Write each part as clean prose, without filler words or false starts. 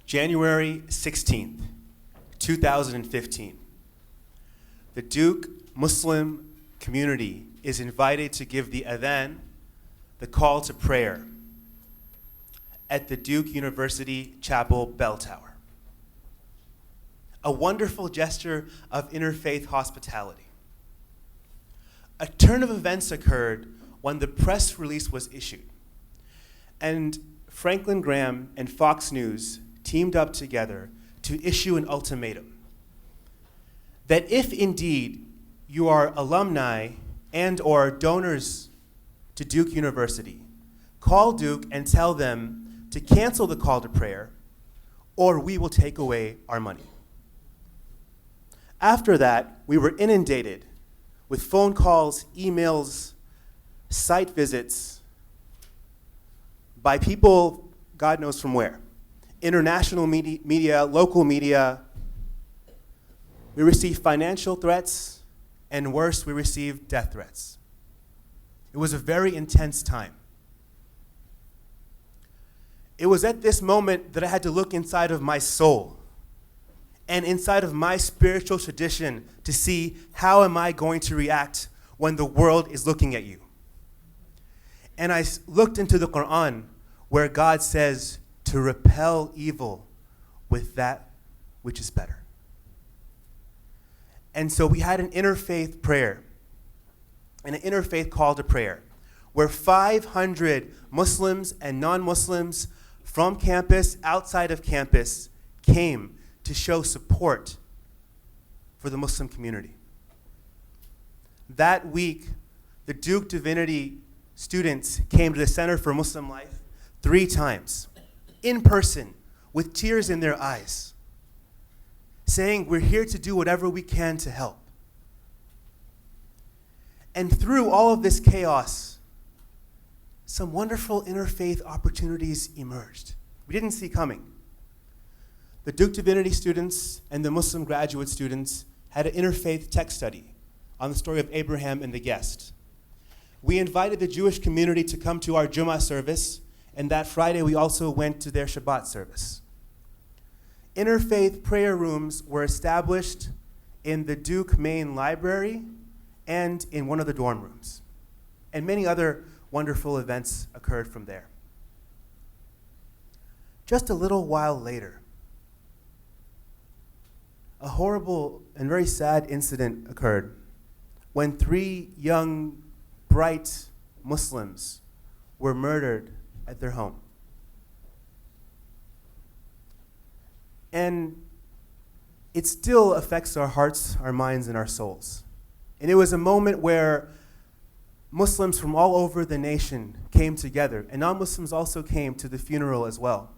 January 16th, 2015. The Duke Muslim community is invited to give the adhan, the call to prayer, at the Duke University Chapel bell tower. A wonderful gesture of interfaith hospitality. A turn of events occurred when the press release was issued, and Franklin Graham and Fox News teamed up together to issue an ultimatum that if indeed you are alumni and or donors to Duke University, call Duke and tell them to cancel the call to prayer, or we will take away our money. After that, we were inundated with phone calls, emails, site visits by people, God knows from where. International media, local media. We received financial threats, and worse, we received death threats. It was a very intense time. It was at this moment that I had to look inside of my soul and inside of my spiritual tradition to see how am I going to react when the world is looking at you. And I looked into the Quran where God says to repel evil with that which is better. And so we had an interfaith prayer, and an interfaith call to prayer, where 500 Muslims and non-Muslims from campus, outside of campus, came to show support for the Muslim community. That week, the Duke Divinity students came to the Center for Muslim Life 3 times, in person, with tears in their eyes, saying, we're here to do whatever we can to help. And through all of this chaos, some wonderful interfaith opportunities emerged. We didn't see coming. The Duke Divinity students and the Muslim graduate students had an interfaith text study on the story of Abraham and the guest. We invited the Jewish community to come to our Jummah service, and that Friday we also went to their Shabbat service. Interfaith prayer rooms were established in the Duke main library and in one of the dorm rooms. And many other wonderful events occurred from there. Just a little while later, a horrible and very sad incident occurred when 3 young, bright Muslims were murdered at their home. And it still affects our hearts, our minds, and our souls. And it was a moment where Muslims from all over the nation came together, and non-Muslims also came to the funeral as well.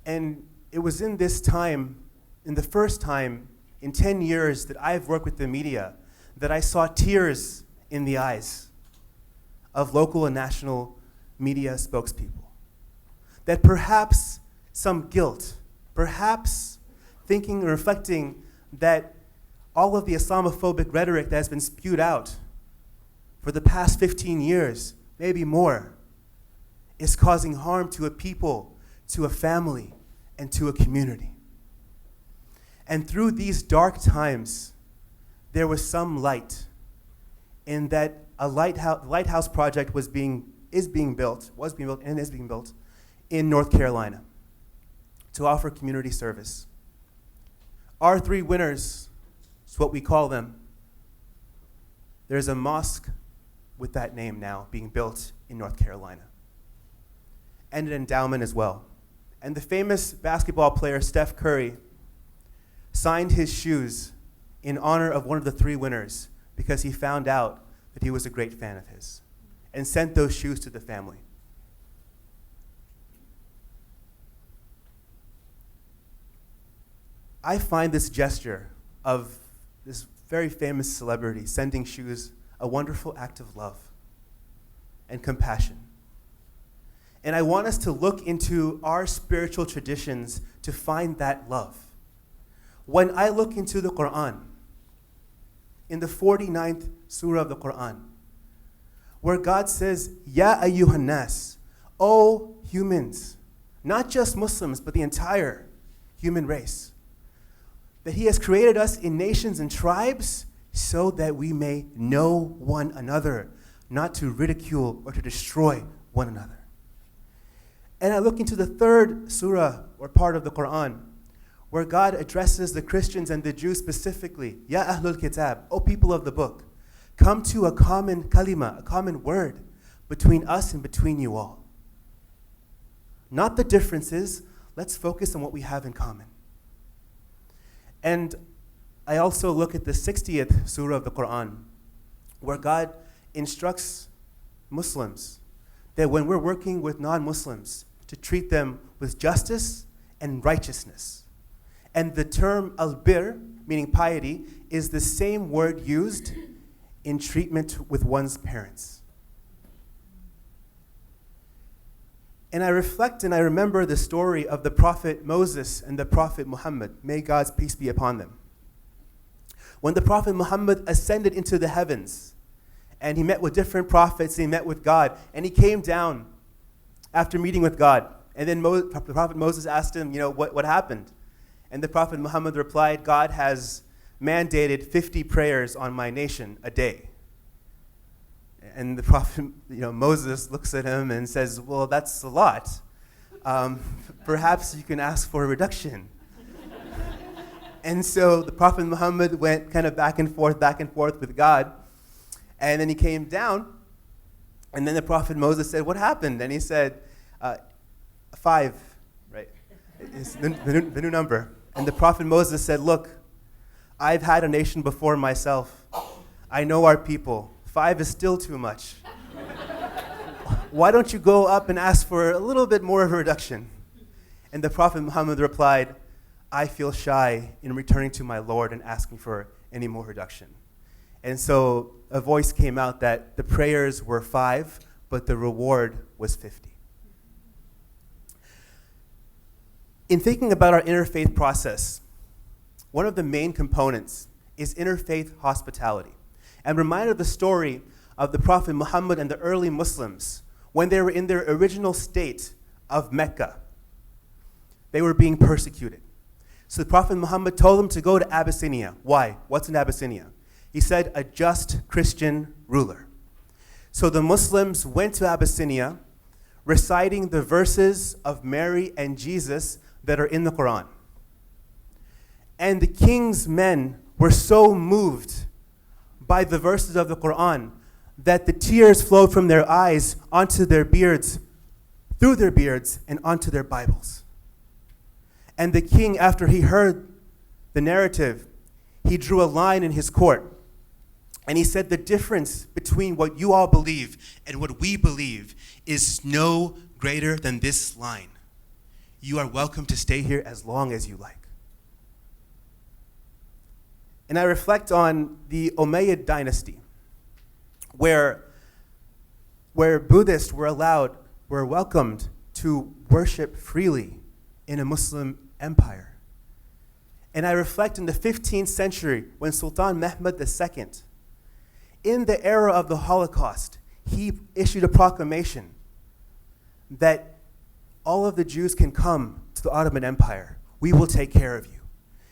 And it was in this time, in the first time in 10 years that I've worked with the media, that I saw tears in the eyes of local and national media spokespeople. That perhaps some guilt, perhaps thinking and reflecting that all of the Islamophobic rhetoric that has been spewed out for the past 15 years, maybe more, is causing harm to a people, to a family, and to a community. And through these dark times, there was some light in that a lighthouse project is being built in North Carolina to offer community service. Our 3 winners is what we call them. There's a mosque with that name now being built in North Carolina, and an endowment as well. And the famous basketball player Steph Curry signed his shoes in honor of one of the 3 winners because he found out that he was a great fan of his, and sent those shoes to the family. I find this gesture of this very famous celebrity sending shoes a wonderful act of love and compassion. And I want us to look into our spiritual traditions to find that love. When I look into the Quran, in the 49th surah of the Quran, where God says, Ya ayyuhan nas, O humans, not just Muslims, but the entire human race. That he has created us in nations and tribes so that we may know one another, not to ridicule or to destroy one another. And I look into the third surah or part of the Quran, where God addresses the Christians and the Jews specifically. Ya Ahlul Kitab, O people of the book, come to a common kalima, a common word between us and between you all. Not the differences, let's focus on what we have in common. And I also look at the 60th surah of the Quran, where God instructs Muslims that when we're working with non-Muslims, to treat them with justice and righteousness. And the term al-bir, meaning piety, is the same word used in treatment with one's parents. And I reflect and I remember the story of the Prophet Moses and the Prophet Muhammad. May God's peace be upon them. When the Prophet Muhammad ascended into the heavens, and he met with different prophets, and he met with God, and he came down after meeting with God. And then the Prophet Moses asked him, what happened? And the Prophet Muhammad replied, God has mandated 50 prayers on my nation a day. And the Prophet, Moses looks at him and says, well, that's a lot. Perhaps you can ask for a reduction. And so the Prophet Muhammad went kind of back and forth with God. And then he came down, and then the Prophet Moses said, what happened? And he said, 5, right? It's the new number. And the Prophet Moses said, look, I've had a nation before myself. I know our people. 5 is still too much. Why don't you go up and ask for a little bit more of a reduction? And the Prophet Muhammad replied, I feel shy in returning to my Lord and asking for any more reduction. And so a voice came out that the prayers were 5, but the reward was 50. In thinking about our interfaith process, one of the main components is interfaith hospitality. I'm reminded of the story of the Prophet Muhammad and the early Muslims when they were in their original state of Mecca. They were being persecuted. So the Prophet Muhammad told them to go to Abyssinia. Why? What's in Abyssinia? He said, a just Christian ruler. So the Muslims went to Abyssinia, reciting the verses of Mary and Jesus that are in the Quran. And the king's men were so moved by the verses of the Quran that the tears flowed from their eyes onto their beards, through their beards, and onto their Bibles. And the king, after he heard the narrative, he drew a line in his court. And he said, the difference between what you all believe and what we believe is no greater than this line. You are welcome to stay here as long as you like. And I reflect on the Umayyad dynasty, where Buddhists were welcomed to worship freely in a Muslim empire. And I reflect in the 15th century when Sultan Mehmed II, in the era of the Holocaust, he issued a proclamation that all of the Jews can come to the Ottoman Empire. We will take care of you.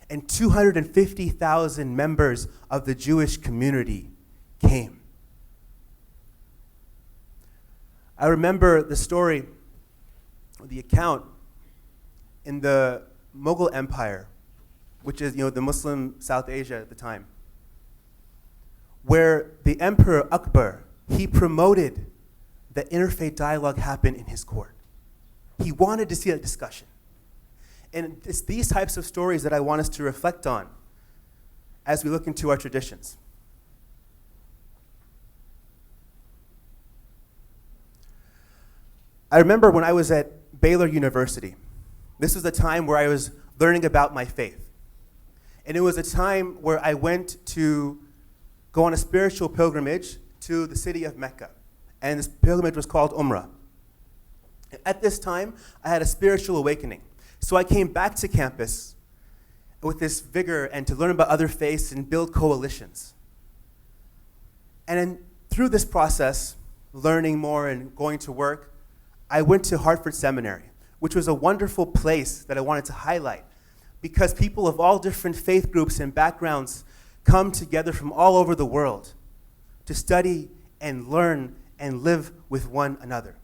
And 250,000 members of the Jewish community came. I remember the story, the account in the Mughal Empire, which is the Muslim South Asia at the time, where the Emperor Akbar, he promoted that interfaith dialogue happen in his court. He wanted to see a discussion. And it's these types of stories that I want us to reflect on as we look into our traditions. I remember when I was at Baylor University, this was a time where I was learning about my faith. And it was a time where I went to go on a spiritual pilgrimage to the city of Mecca. And this pilgrimage was called Umrah. At this time, I had a spiritual awakening. So I came back to campus with this vigor and to learn about other faiths and build coalitions. And then through this process, learning more and going to work, I went to Hartford Seminary, which was a wonderful place that I wanted to highlight, because people of all different faith groups and backgrounds come together from all over the world to study and learn and live with one another.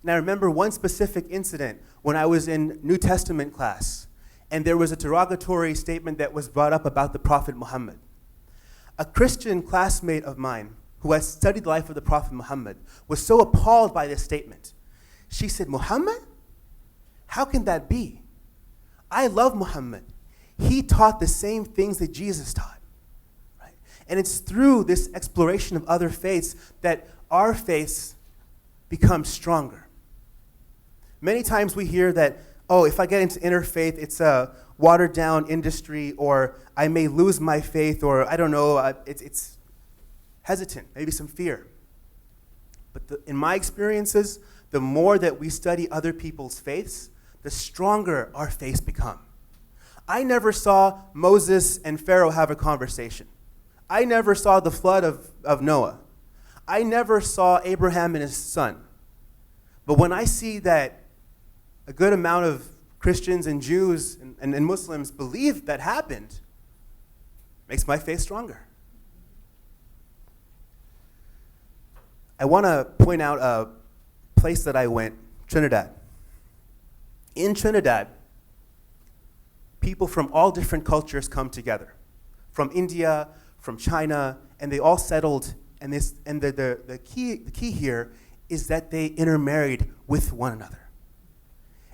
And I remember one specific incident when I was in New Testament class, and there was a derogatory statement that was brought up about the Prophet Muhammad. A Christian classmate of mine who had studied the life of the Prophet Muhammad was so appalled by this statement. She said, "Muhammad? How can that be? I love Muhammad. He taught the same things that Jesus taught." Right? And it's through this exploration of other faiths that our faiths become stronger. Many times we hear that, oh, if I get into interfaith, it's a watered down industry, or I may lose my faith, or I don't know, it's hesitant, maybe some fear. But in my experiences, the more that we study other people's faiths, the stronger our faiths become. I never saw Moses and Pharaoh have a conversation. I never saw the flood of Noah. I never saw Abraham and his son. But when I see that a good amount of Christians and Jews and Muslims believe that happened, it makes my faith stronger. I want to point out a place that I went, Trinidad. In Trinidad, people from all different cultures come together, from India, from China, and they all settled. And the key here is that they intermarried with one another.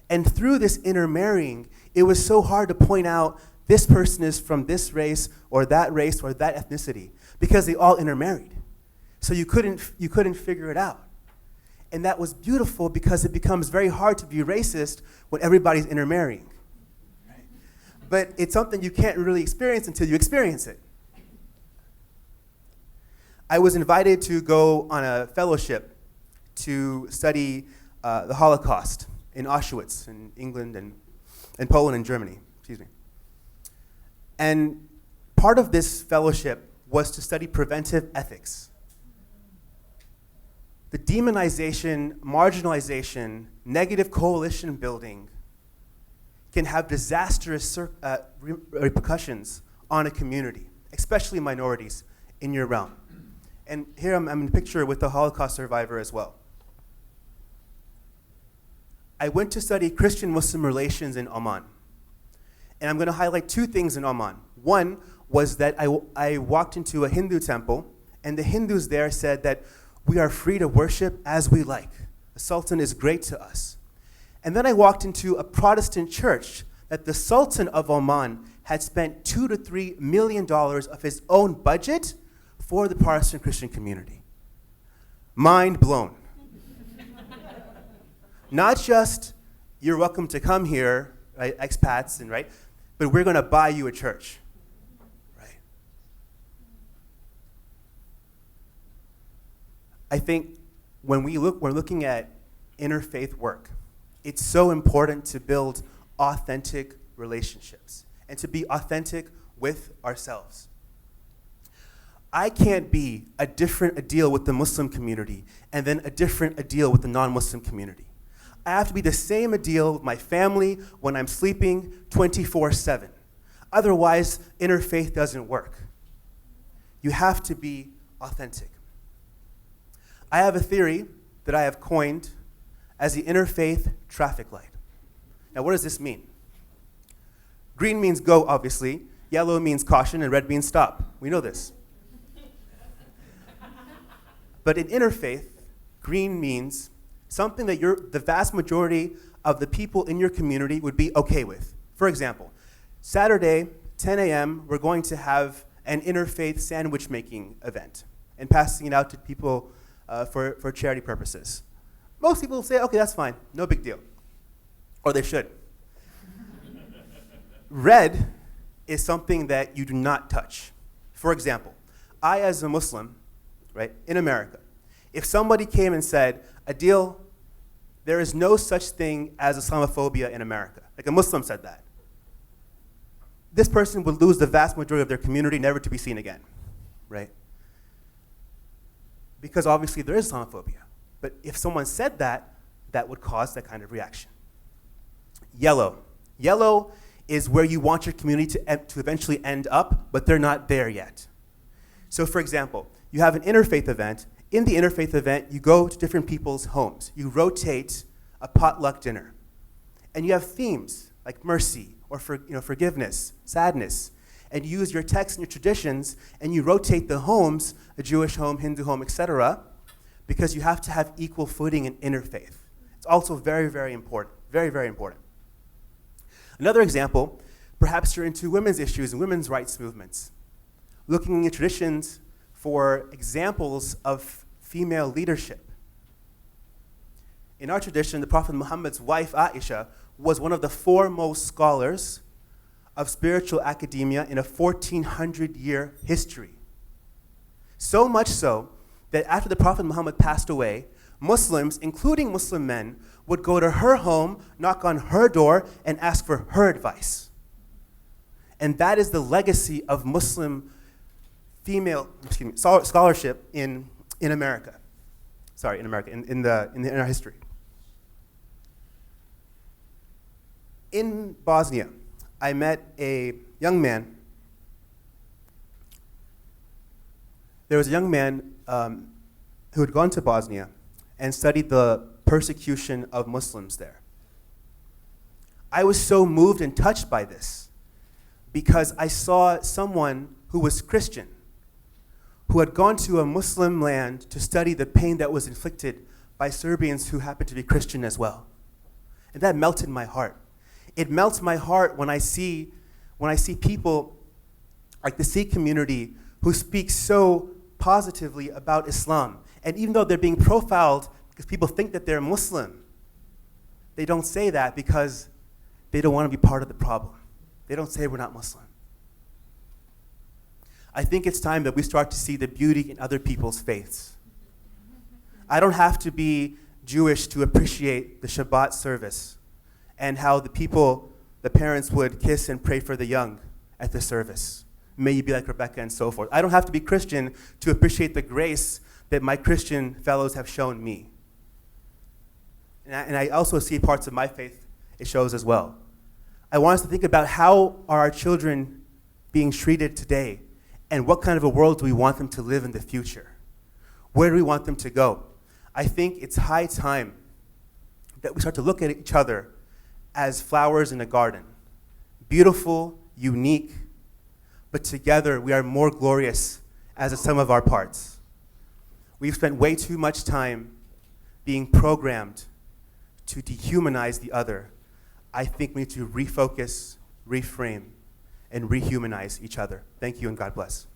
And through this intermarrying, it was so hard to point out this person is from this race or that ethnicity, because they all intermarried. So you couldn't figure it out. And that was beautiful, because it becomes very hard to be racist when everybody's intermarrying. Right? But it's something you can't really experience until you experience it. I was invited to go on a fellowship to study the Holocaust in Auschwitz, in England and Poland and Germany, excuse me. And part of this fellowship was to study preventive ethics. The demonization, marginalization, negative coalition building can have disastrous repercussions on a community, especially minorities in your realm. And here I'm in a picture with a Holocaust survivor as well. I went to study Christian-Muslim relations in Oman. And I'm going to highlight two things in Oman. One was that I walked into a Hindu temple, and the Hindus there said that we are free to worship as we like. The Sultan is great to us. And then I walked into a Protestant church that the Sultan of Oman had spent $2 to $3 million of his own budget for the Protestant Christian community. Mind blown. Not just, you're welcome to come here, right, expats, and right, but we're going to buy you a church, right? I think when we're looking at interfaith work, it's so important to build authentic relationships and to be authentic with ourselves. I can't be a different Adeel with the Muslim community and then a different Adeel with the non-Muslim community. I have to be the same Adeel with my family when I'm sleeping 24/7. Otherwise, interfaith doesn't work. You have to be authentic. I have a theory that I have coined as the interfaith traffic light. Now, what does this mean? Green means go, obviously. Yellow means caution, and red means stop. We know this. But in interfaith, green means something that the vast majority of the people in your community would be okay with. For example, Saturday, 10 a.m., we're going to have an interfaith sandwich making event and passing it out to people for charity purposes. Most people will say, okay, that's fine, no big deal. Or they should. Red is something that you do not touch. For example, I as a Muslim, right, in America, if somebody came and said, Adeel, there is no such thing as Islamophobia in America, like a Muslim said that, this person would lose the vast majority of their community, never to be seen again, right? Because obviously there is Islamophobia. But if someone said that, that would cause that kind of reaction. yellow. Yellow is where you want your community to eventually end up, but they're not there yet. So for example, you have an interfaith event. In the interfaith event, you go to different people's homes. You rotate a potluck dinner. And you have themes like mercy or forgiveness, sadness. And you use your texts and your traditions, and you rotate the homes, a Jewish home, Hindu home, etc., because you have to have equal footing in interfaith. It's also very, very important. Very, very important. Another example, perhaps you're into women's issues and women's rights movements. Looking at traditions for examples of female leadership. In our tradition, the Prophet Muhammad's wife, Aisha, was one of the foremost scholars of spiritual academia in a 1400-year history. So much so that after the Prophet Muhammad passed away, Muslims, including Muslim men, would go to her home, knock on her door, and ask for her advice. And that is the legacy of Muslim female scholarship in America. Sorry, in America, in our history. In Bosnia, I met a young man. There was a young man who had gone to Bosnia and studied the persecution of Muslims there. I was so moved and touched by this because I saw someone who was Christian, who had gone to a Muslim land to study the pain that was inflicted by Serbians who happened to be Christian as well. And that melted my heart. It melts my heart when I see people like the Sikh community who speak so positively about Islam. And even though they're being profiled because people think that they're Muslim, they don't say that because they don't want to be part of the problem. They don't say we're not Muslim. I think it's time that we start to see the beauty in other people's faiths. I don't have to be Jewish to appreciate the Shabbat service and how the parents would kiss and pray for the young at the service. May you be like Rebecca and so forth. I don't have to be Christian to appreciate the grace that my Christian fellows have shown me. And I also see parts of my faith it shows as well. I want us to think about how are our children being treated today, and what kind of a world do we want them to live in the future? Where do we want them to go? I think it's high time that we start to look at each other as flowers in a garden. Beautiful, unique, but together we are more glorious as a sum of our parts. We've spent way too much time being programmed to dehumanize the other. I think we need to refocus, reframe, and rehumanize each other. Thank you and God bless.